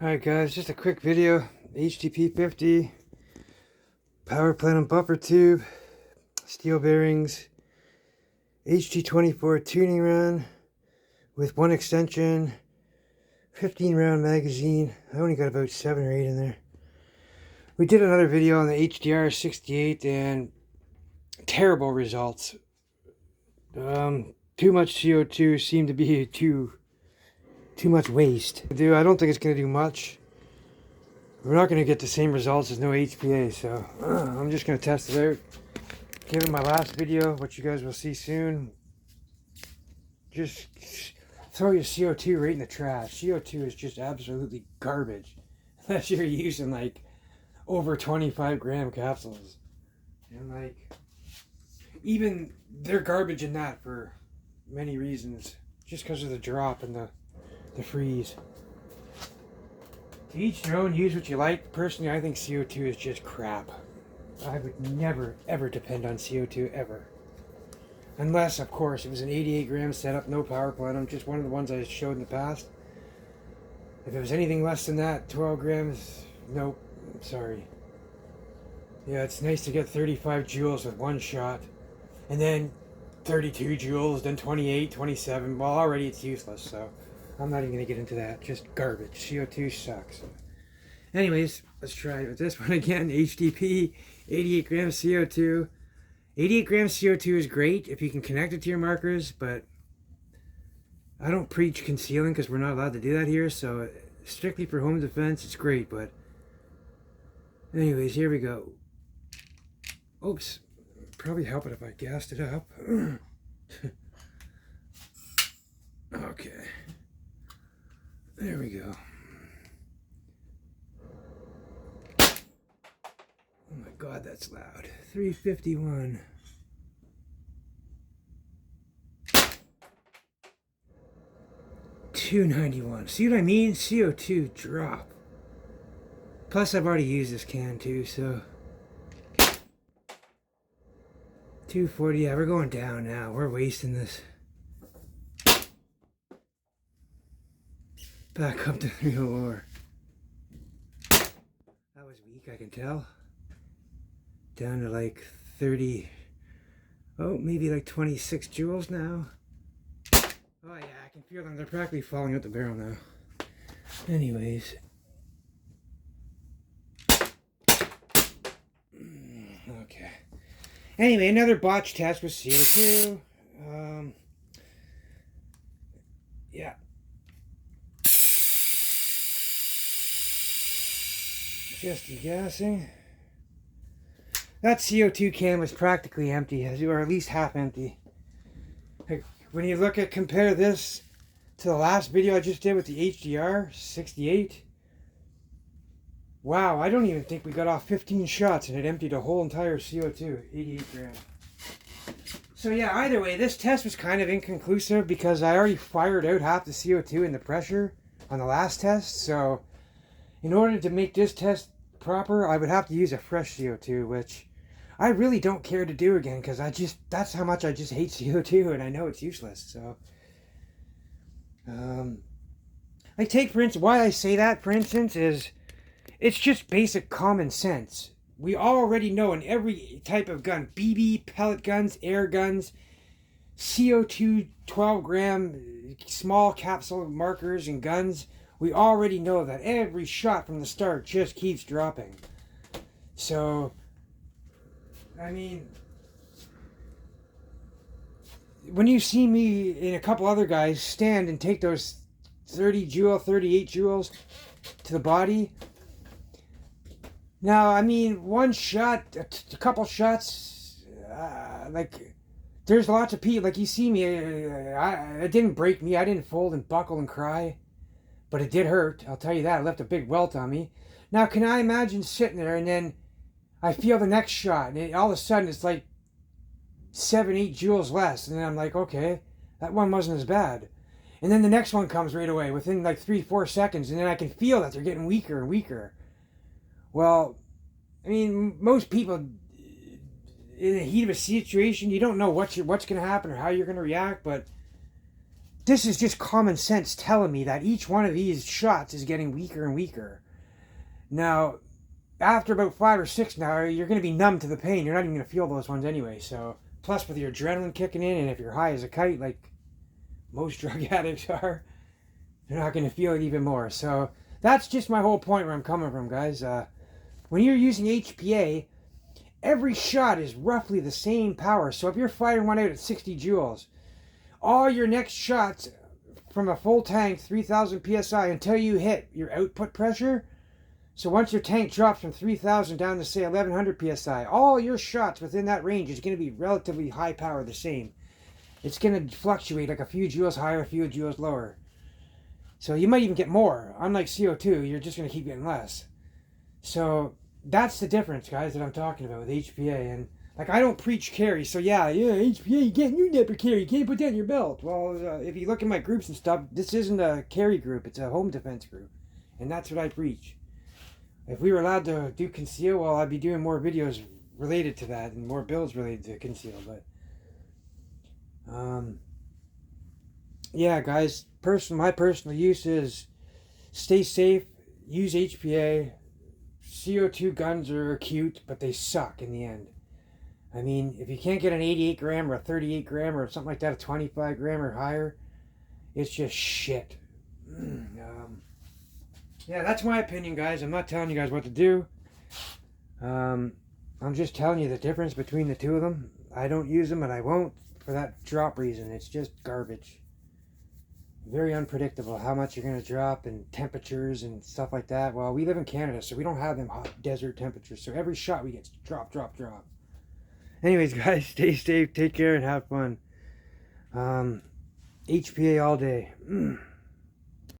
Alright guys, just a quick video. HDP 50, power plant and buffer tube, steel bearings, HG24 tuning run with one extension, 15 round magazine. I only got about 7 or 8 in there. We did another video on the HDR 68 and terrible results. Too much CO2 seemed to be too much waste. Dude, I don't think it's going to do much. We're not going to get the same results as no HPA, so I'm just going to test it out. Given my last video, which you guys will see soon, just throw your CO2 right in the trash. CO2 is just absolutely garbage, unless you're using like over 25 gram capsules. And like, even they're garbage in that for many reasons, just because of the drop and the freeze. To each their own, use what you like. Personally, I think CO2 is just crap. I would never, ever depend on CO2, ever. Unless, of course, it was an 88 gram setup, no power plant, just one of the ones I showed in the past. If it was anything less than that, 12 grams, nope, sorry. Yeah, it's nice to get 35 joules with one shot. And then 32 joules, then 28, 27. Well, already it's useless, so I'm not even going to get into that. Just garbage. CO2 sucks. Anyways, let's try it with this one again. HDP, 88 grams CO2. 88 grams CO2 is great if you can connect it to your markers, but I don't preach concealing because we're not allowed to do that here, so strictly for home defense, it's great, but anyways, here we go. Oops. Probably help it if I gassed it up. Okay. There we go. Oh my god, that's loud. 351. $291. See what I mean? CO2 drop. Plus, I've already used this can too, so. 240. Yeah, we're going down now. We're wasting this. Back up to 304. That was weak, I can tell. Down to like 30. Oh, maybe like 26 joules now. Oh yeah, I can feel them. They're practically falling out the barrel now. Anyways. Okay. Anyway, another botch test with CO2. Yeah. Just degassing. That CO2 can was practically empty, or at least half empty. When you compare this to the last video I just did with the HDR 68, wow, I don't even think we got off 15 shots and it emptied a whole entire CO2, 88 grams. So yeah, either way, this test was kind of inconclusive because I already fired out half the CO2 in the pressure on the last test, so in order to make this test proper, I would have to use a fresh CO2, which I really don't care to do again because that's how much I just hate CO2 and I know it's useless. So, like take for instance, why I say that, for instance, is it's just basic common sense. We already know in every type of gun, BB, pellet guns, air guns, CO2 12 gram small capsule markers and guns, we already know that every shot from the start just keeps dropping. So, I mean, when you see me and a couple other guys stand and take those 30 joule, 38 joules to the body, now, I mean, one shot, a couple shots, like, there's lots of people, like you see me, it didn't break me, I didn't fold and buckle and cry. But it did hurt, I'll tell you that. It left a big welt on me. Now, can I imagine sitting there and then I feel the next shot and all of a sudden it's like 7, 8 joules less. And then I'm like, okay, that one wasn't as bad. And then the next one comes right away within like 3, 4 seconds. And then I can feel that they're getting weaker and weaker. Well, I mean, most people in the heat of a situation, you don't know what's going to happen or how you're going to react. But this is just common sense telling me that each one of these shots is getting weaker and weaker. Now, after about 5 or 6 now, you're going to be numb to the pain. You're not even going to feel those ones anyway. So, plus with your adrenaline kicking in, and if you're high as a kite, like most drug addicts are, you're not going to feel it even more. So, that's just my whole point where I'm coming from, guys. When you're using HPA, every shot is roughly the same power. So, if you're firing one out at 60 joules, all your next shots from a full tank, 3,000 psi, until you hit your output pressure. So once your tank drops from 3,000 down to say 1,100 psi, all your shots within that range is going to be relatively high power, the same. It's going to fluctuate like a few joules higher, a few joules lower. So you might even get more. Unlike CO2, you're just going to keep getting less. So that's the difference, guys, that I'm talking about with HPA. And like, I don't preach carry. So yeah, HPA, you can't use that for carry. You can't put that in your belt. Well, if you look at my groups and stuff, this isn't a carry group. It's a home defense group. And that's what I preach. If we were allowed to do conceal, well, I'd be doing more videos related to that and more builds related to conceal. But yeah, guys, my personal use is stay safe, use HPA. CO2 guns are cute, but they suck in the end. I mean, if you can't get an 88 gram or a 38 gram or something like that, a 25 gram or higher, it's just shit. Yeah, that's my opinion, guys. I'm not telling you guys what to do. I'm just telling you the difference between the two of them. I don't use them, and I won't for that drop reason. It's just garbage. Very unpredictable how much you're going to drop and temperatures and stuff like that. Well, we live in Canada, so we don't have them hot desert temperatures. So every shot we get drop, drop, drop. Anyways, guys, stay safe, take care, and have fun. HPA all day.